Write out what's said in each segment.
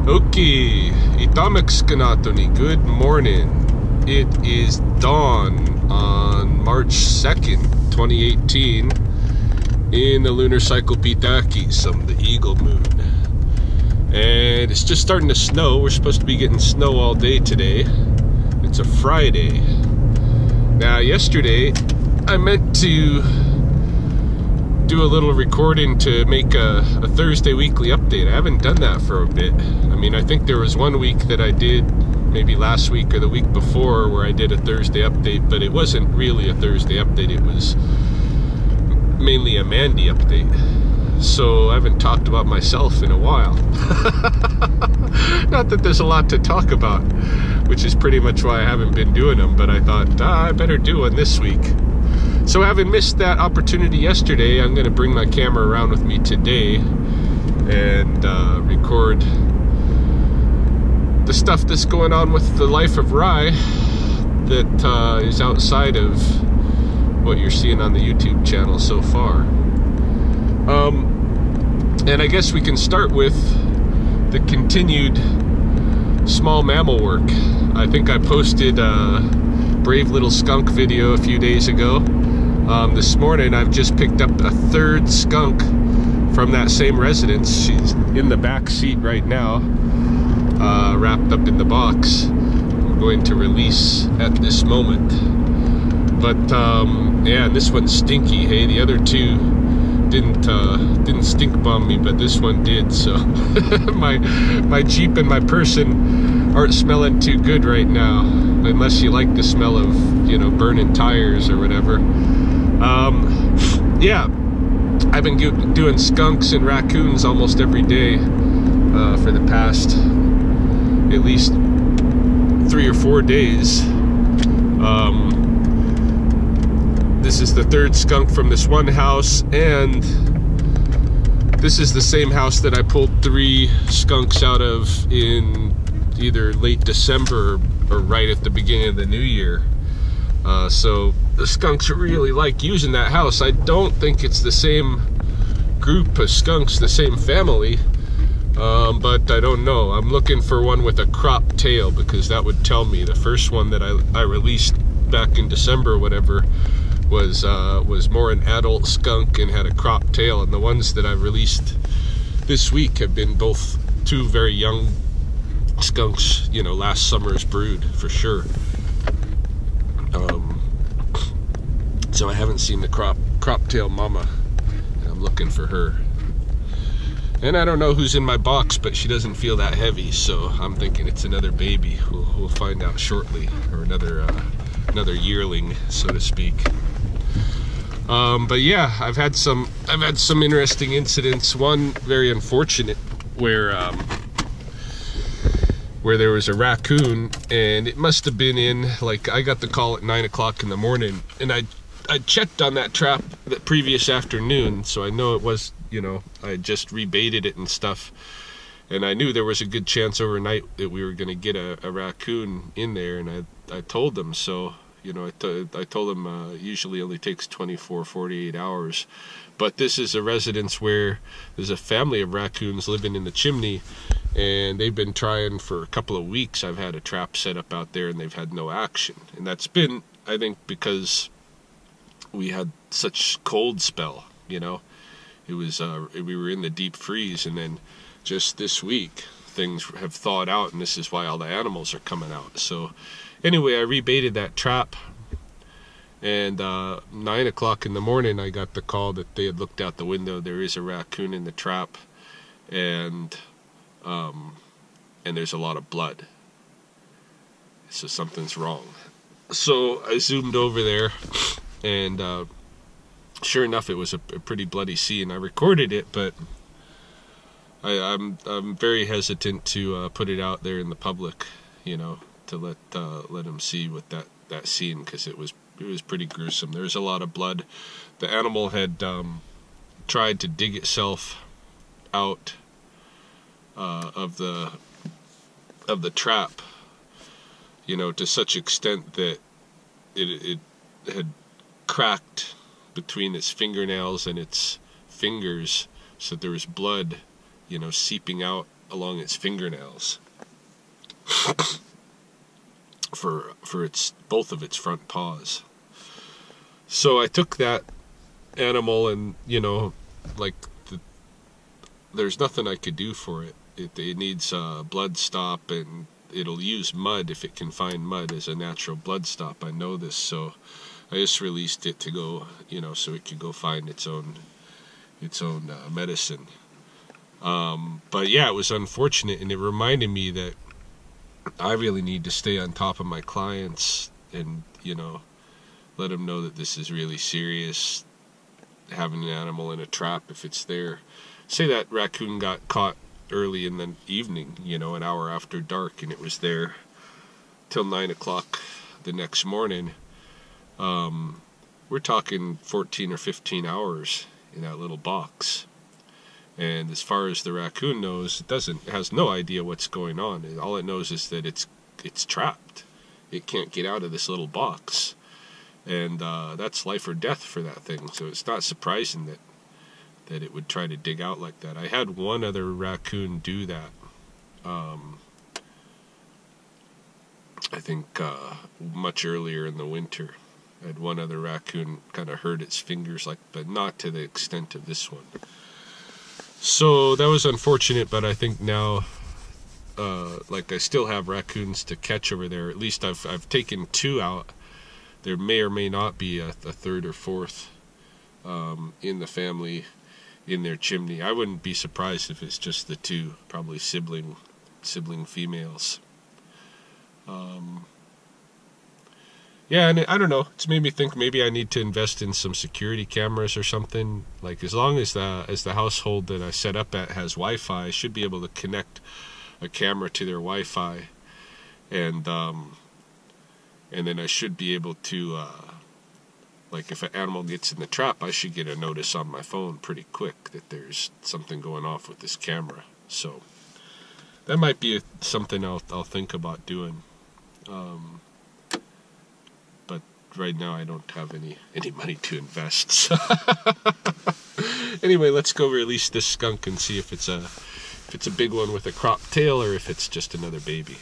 Okay, Itamek Skanatoni, good morning. It is dawn on March 2nd, 2018 in the lunar cycle Pitakis of the Eagle Moon. And it's just starting to snow. We're supposed to be getting snow all day today. It's a Friday. Now, yesterday, I meant to do a little recording to make a Thursday weekly update. I haven't done that for a bit. I mean, I think there was one week that I did, maybe last week or the week before, where I did a Thursday update, but it wasn't really a Thursday update. It was mainly a Mandy update. So I haven't talked about myself in a while. Not that there's a lot to talk about, which is pretty much why I haven't been doing them, but I thought, I better do one this week. So having missed that opportunity yesterday, I'm going to bring my camera around with me today and record the stuff that's going on with the life of Rye that is outside of what you're seeing on the YouTube channel so far. And I guess we can start with the continued small mammal work. I think I posted a brave little skunk video a few days ago. This morning I've just picked up a third skunk from that same residence. She's in the back seat right now, wrapped up in the box. I'm going to release at this moment. But yeah, this one's stinky. Hey, the other two didn't stink bomb me, but this one did. So my Jeep and my person aren't smelling too good right now, unless you like the smell of, you know, burning tires or whatever. Yeah, I've been doing skunks and raccoons almost every day for the past at least 3 or 4 days. This is the third skunk from this one house, and this is the same house that I pulled 3 skunks out of in either late December or right at the beginning of the new year. So the skunks really like using that house. I don't think it's the same group of skunks, the same family, but I don't know. I'm looking for one with a cropped tail, because that would tell me. The first one that I released back in December or whatever was more an adult skunk and had a cropped tail, and the ones that I've released this week have been both 2 very young skunks, you know, last summer's brood for sure. So I haven't seen the crop tail mama. I'm looking for her. And I don't know who's in my box, but she doesn't feel that heavy, so I'm thinking it's another baby. We'll find out shortly, or another yearling, so to speak. But yeah, I've had some interesting incidents. One very unfortunate, where there was a raccoon, and it must have been in, like, I got the call at 9 o'clock in the morning, and I checked on that trap the previous afternoon, so I know it was, you know, I just rebaited it and stuff, and I knew there was a good chance overnight that we were going to get a raccoon in there, and I told them so. You know, I told them usually only takes 24, 48 hours. But this is a residence where there's a family of raccoons living in the chimney, and they've been trying for a couple of weeks. I've had a trap set up out there, and they've had no action. And that's been, I think, because we had such cold spell, you know. It was, we were in the deep freeze, and then just this week, things have thawed out, and this is why all the animals are coming out. So anyway, I rebaited that trap, and 9 o'clock in the morning I got the call that they had looked out the window. There is a raccoon in the trap, and there's a lot of blood, so something's wrong. So I zoomed over there, and sure enough, it was a pretty bloody scene. I recorded it, but I'm very hesitant to put it out there in the public, you know, to let them see what that scene, because it was pretty gruesome. There was a lot of blood. The animal had tried to dig itself out of the trap, you know, to such extent that it had cracked between its fingernails and its fingers, so there was blood, you know, seeping out along its fingernails for its both of its front paws. So I took that animal, and like there's nothing I could do for it. It needs blood stop, and it'll use mud if it can find mud as a natural blood stop. I know this, so I just released it to go, so it could go find its own medicine. But yeah, it was unfortunate, and it reminded me that I really need to stay on top of my clients and, let them know that this is really serious, having an animal in a trap if it's there. Say that raccoon got caught early in the evening, an hour after dark, and it was there till 9 o'clock the next morning. We're talking 14 or 15 hours in that little box. And as far as the raccoon knows, it has no idea what's going on. All it knows is that it's trapped. It can't get out of this little box. And that's life or death for that thing. So it's not surprising that it would try to dig out like that. I had one other raccoon do that. I think much earlier in the winter. I had one other raccoon kind of hurt its fingers, but not to the extent of this one. So that was unfortunate, but I think now, I still have raccoons to catch over there. At least I've taken 2 out. There may or may not be a third or fourth in the family in their chimney. I wouldn't be surprised if it's just the 2, probably sibling females. Yeah, and I don't know. It's made me think maybe I need to invest in some security cameras or something. As long as the household that I set up at has Wi-Fi, I should be able to connect a camera to their Wi-Fi, and then I should be able to, if an animal gets in the trap, I should get a notice on my phone pretty quick that there's something going off with this camera. So that might be something I'll think about doing. But right now I don't have any money to invest. So anyway, let's go release this skunk and see if it's a big one with a cropped tail or if it's just another baby.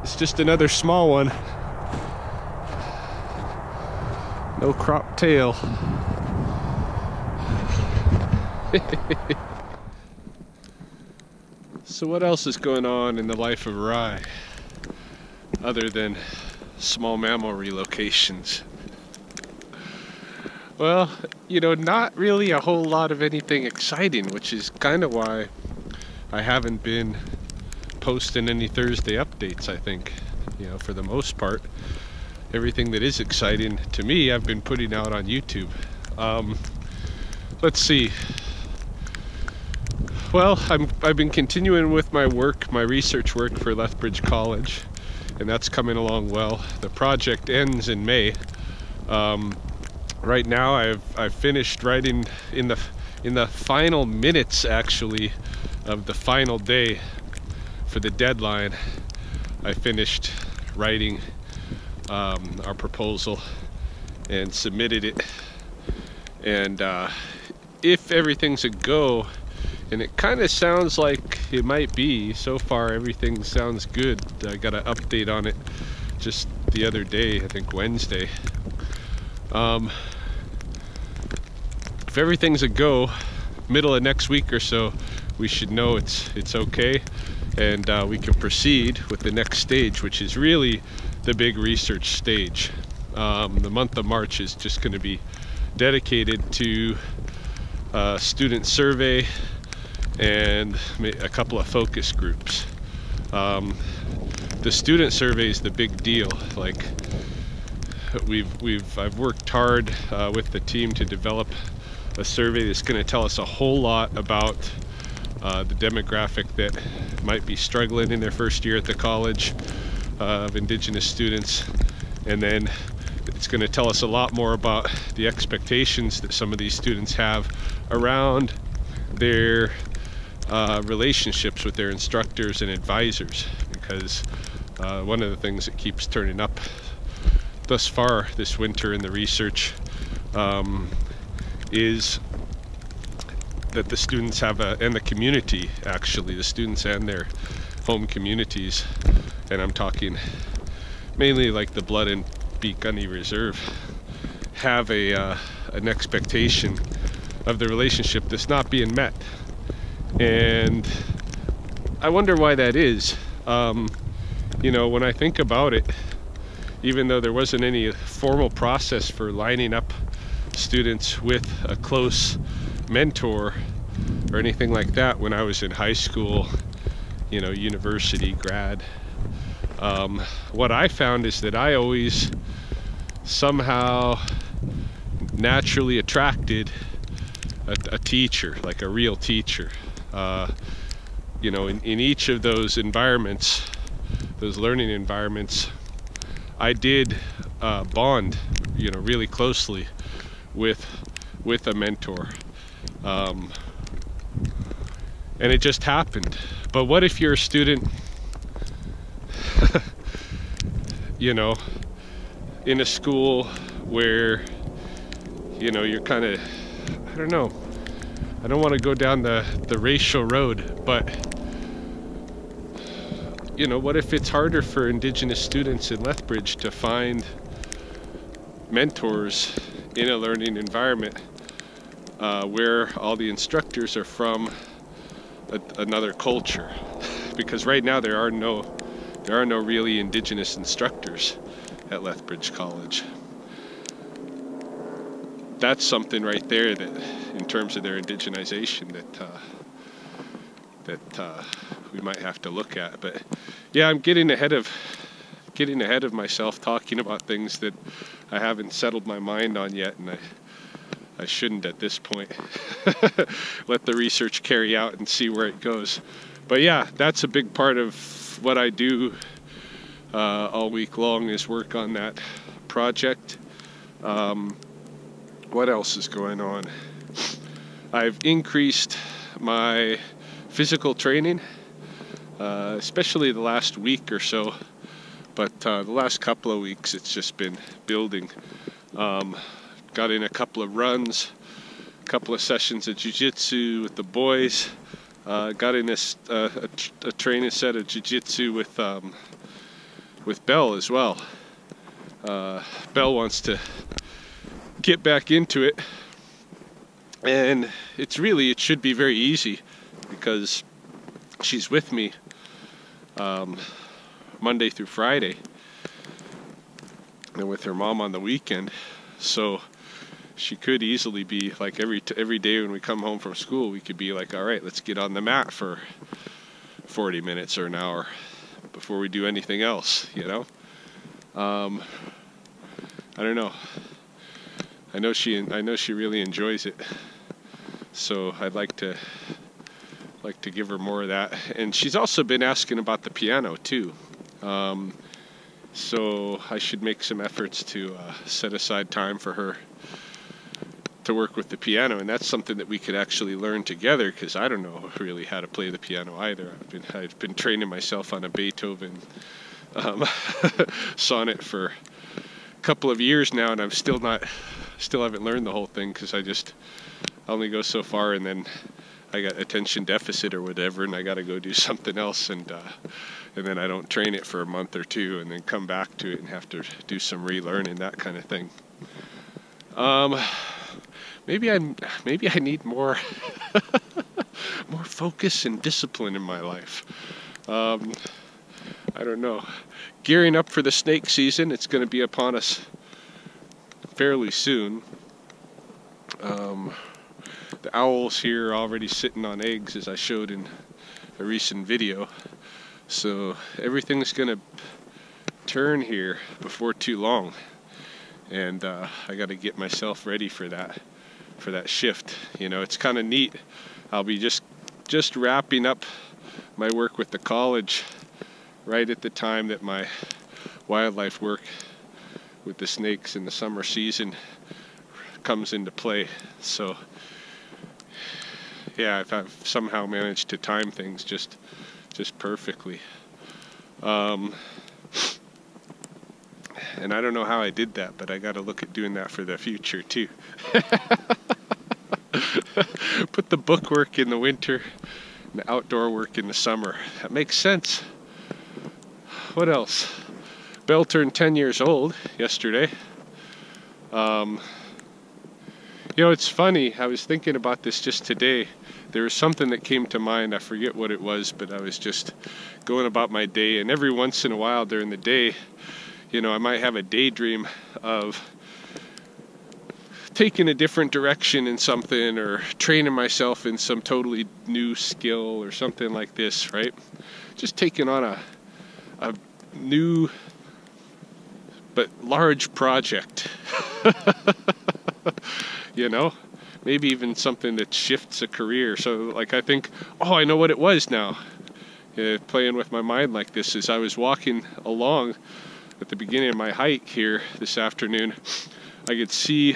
It's just another small one. No cropped tail. So what else is going on in the life of Rye other than small mammal relocations? Well, not really a whole lot of anything exciting, which is kind of why I haven't been posting any Thursday updates. I think, for the most part, everything that is exciting to me I've been putting out on YouTube. Let's see. Well, I've been continuing with my research work for Lethbridge College, and that's coming along well. The project ends in May. Right now I've finished writing in the final minutes, actually, of the final day for the deadline. I finished writing our proposal and submitted it, and if everything's a go, and it kind of sounds like it might be, so far everything sounds good. I got an update on it just the other day, I think Wednesday. If everything's a go, middle of next week or so, we should know it's okay, and we can proceed with the next stage, which is really the big research stage. The month of March is just going to be dedicated to student survey and a couple of focus groups. The student survey is the big deal. Like I've worked hard with the team to develop a survey that's going to tell us a whole lot about the demographic that might be struggling in their first year at the college of Indigenous students, and then it's going to tell us a lot more about the expectations that some of these students have around their relationships with their instructors and advisors, because one of the things that keeps turning up thus far this winter in the research is that the students have and the community, actually, the students and their home communities, and I'm talking mainly like the Blood and Beak Gunny Reserve, have an expectation of the relationship that's not being met. And I wonder why that is. You know, when I think about it, even though there wasn't any formal process for lining up students with a close mentor or anything like that when I was in high school, you know, university, grad, what I found is that I always somehow naturally attracted a teacher, like a real teacher. You know, in each of those environments, those learning environments, I did bond, you know, really closely with a mentor. And it just happened. But what if you're a student, you know, in a school where, you know, you're kind of, I don't know, I don't want to go down the racial road, but, you know, what if it's harder for Indigenous students in Lethbridge to find mentors in a learning environment where all the instructors are from another culture? Because right now there are no really Indigenous instructors at Lethbridge College. That's something right there that, in terms of their indigenization, that we might have to look at. But yeah, I'm getting ahead of myself talking about things that I haven't settled my mind on yet, and I shouldn't at this point. Let the research carry out and see where it goes. But yeah, that's a big part of what I do all week long, is work on that project. What else is going on? I've increased my physical training, especially the last week or so, but the last couple of weeks it's just been building. Got in a couple of runs, a couple of sessions of jiu-jitsu with the boys, got in a training set of jiu-jitsu with Belle as well. Belle wants to get back into it, and it should be very easy because she's with me Monday through Friday and with her mom on the weekend, so she could easily be like every day when we come home from school, we could be like, all right, let's get on the mat for 40 minutes or an hour before we do anything else, you know. I don't know. I know she really enjoys it, so I'd like to give her more of that. And she's also been asking about the piano too, so I should make some efforts to set aside time for her to work with the piano, and that's something that we could actually learn together, because I don't know really how to play the piano either. I've been training myself on a Beethoven sonnet for a couple of years now, and I'm still haven't learned the whole thing, because I only go so far, and then I got attention deficit or whatever, and I got to go do something else, and then I don't train it for a month or two, and then come back to it and have to do some relearning, that kind of thing. Maybe I need more more focus and discipline in my life. I don't know. Gearing up for the snake season. It's going to be upon us fairly soon. The owls here are already sitting on eggs, as I showed in a recent video. So everything's going to turn here before too long. And I got to get myself ready for that shift. You know, it's kind of neat. I'll be just wrapping up my work with the college right at the time that my wildlife work with the snakes in the summer season comes into play. So yeah, I've somehow managed to time things just perfectly. And I don't know how I did that, but I got to look at doing that for the future too. Put the book work in the winter and the outdoor work in the summer. That makes sense. What else? Belle turned 10 years old yesterday. You know, it's funny. I was thinking about this just today. There was something that came to mind. I forget what it was, but I was just going about my day. And every once in a while during the day, you know, I might have a daydream of taking a different direction in something, or training myself in some totally new skill or something like this, right? Just taking on a new but large project. You know, maybe even something that shifts a career. So like, I think, oh, I know what it was now. Playing with my mind like this, as I was walking along at the beginning of my hike here this afternoon, I could see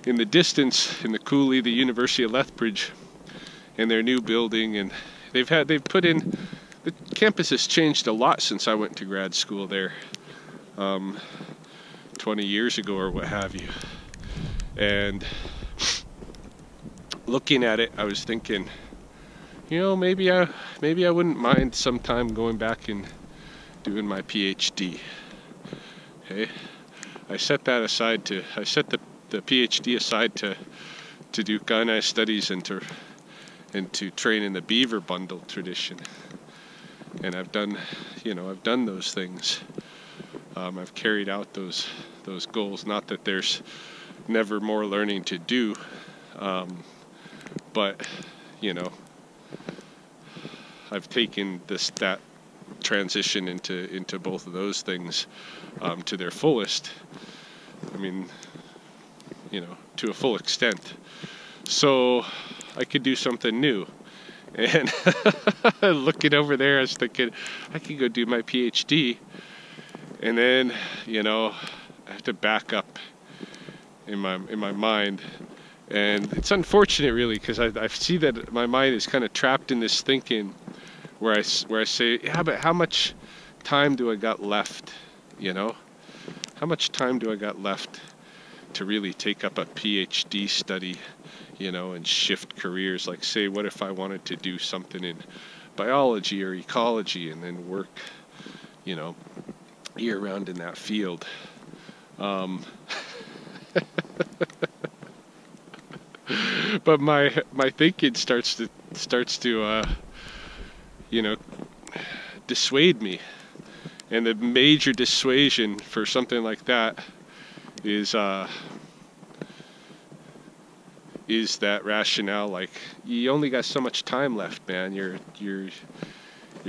in the distance in the coulee the University of Lethbridge and their new building, and they've put in, the campus has changed a lot since I went to grad school there 20 years ago or what have you. And looking at it, I was thinking, you know, maybe I wouldn't mind sometime going back and doing my PhD. Okay, I set the PhD aside to do guneye studies and to train in the beaver bundle tradition. And I've done those things. I've carried out those goals. Not that there's never more learning to do, but you know, I've taken that transition into both of those things to their fullest. I mean, you know, to a full extent. So I could do something new. And looking over there, I was thinking, I could go do my PhD, and then, you know, I have to back up in my mind. And it's unfortunate, really, because I see that my mind is kind of trapped in this thinking where I say, yeah, but how much time do I got left? You know, how much time do I got left to really take up a PhD study, you know, and shift careers? Like, say, what if I wanted to do something in biology or ecology and then work, you know, year round in that field? But my thinking starts to you know, dissuade me. And the major dissuasion for something like that is that rationale, like, you only got so much time left, man. You're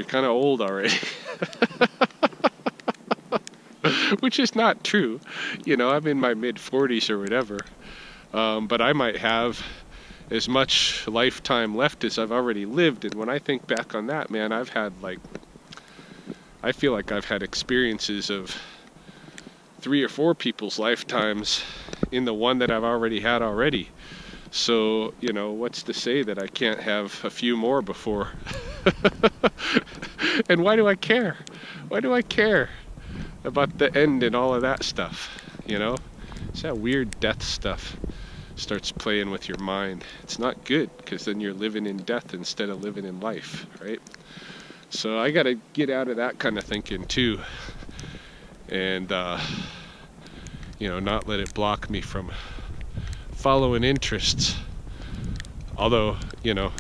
kind of old already. Which is not true. You know, I'm in my mid-40s or whatever. But I might have as much lifetime left as I've already lived. And when I think back on that, man, I feel like I've had experiences of 3 or 4 people's lifetimes in the one that I've already had already. So, you know, what's to say that I can't have a few more before? And why do I care? Why do I care about the end and all of that stuff? You know, it's that weird death stuff starts playing with your mind. It's not good, because then you're living in death instead of living in life, right? So I got to get out of that kind of thinking too, and you know, not let it block me from following interests. Although, you know,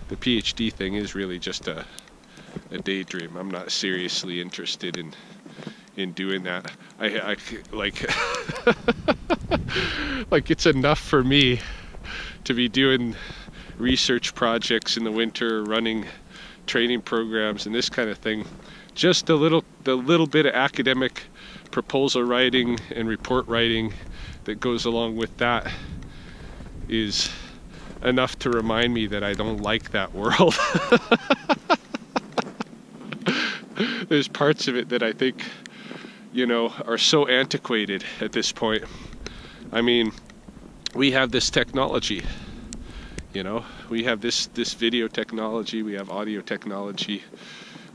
the PhD thing is really just a a daydream. I'm not seriously interested in doing that. I like like it's enough for me to be doing research projects in the winter, running training programs and this kind of thing. Just the little bit of academic proposal writing and report writing that goes along with that is enough to remind me that I don't like that world. There's parts of it that I think, you know, are so antiquated at this point. I mean, we have this technology, you know, we have this video technology, we have audio technology,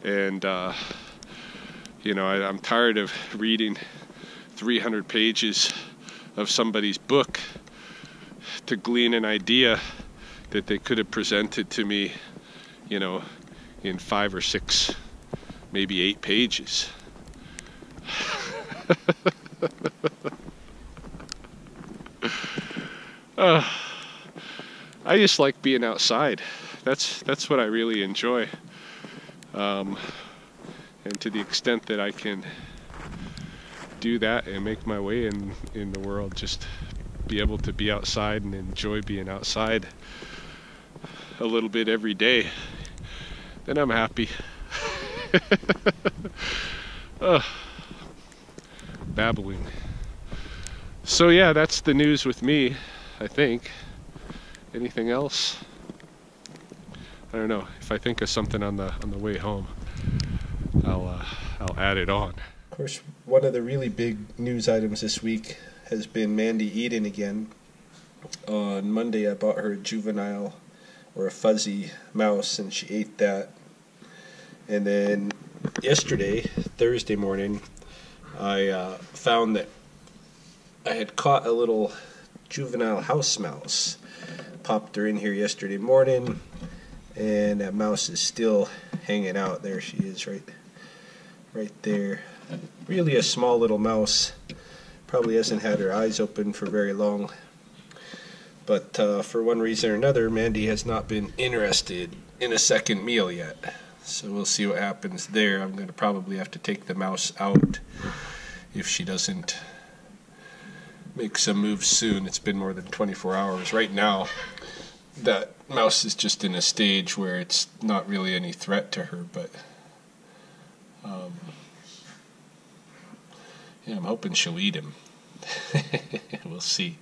and you know, I'm tired of reading 300 pages of somebody's book to glean an idea that they could have presented to me, you know, in 5 or 6, maybe 8 pages. I just like being outside. That's what I really enjoy. And to the extent that I can do that and make my way in the world, just be able to be outside and enjoy being outside a little bit every day, then I'm happy. Babbling. So yeah, that's the news with me, I think. Anything else? I don't know. If I think of something on the way home, I'll add it on. Of course, one of the really big news items this week has been Mandy eating again. On Monday, I bought her a juvenile, or a fuzzy mouse, and she ate that. And then yesterday, Thursday morning, I found that I had caught a little juvenile house mouse. Popped her in here yesterday morning, and that mouse is still hanging out. There she is, right there. Really a small little mouse. Probably hasn't had her eyes open for very long. But for one reason or another, Mandy has not been interested in a second meal yet. So we'll see what happens there. I'm going to probably have to take the mouse out if she doesn't make some moves soon. It's been more than 24 hours. Right now, that mouse is just in a stage where it's not really any threat to her, but yeah, I'm hoping she'll eat him. We'll see.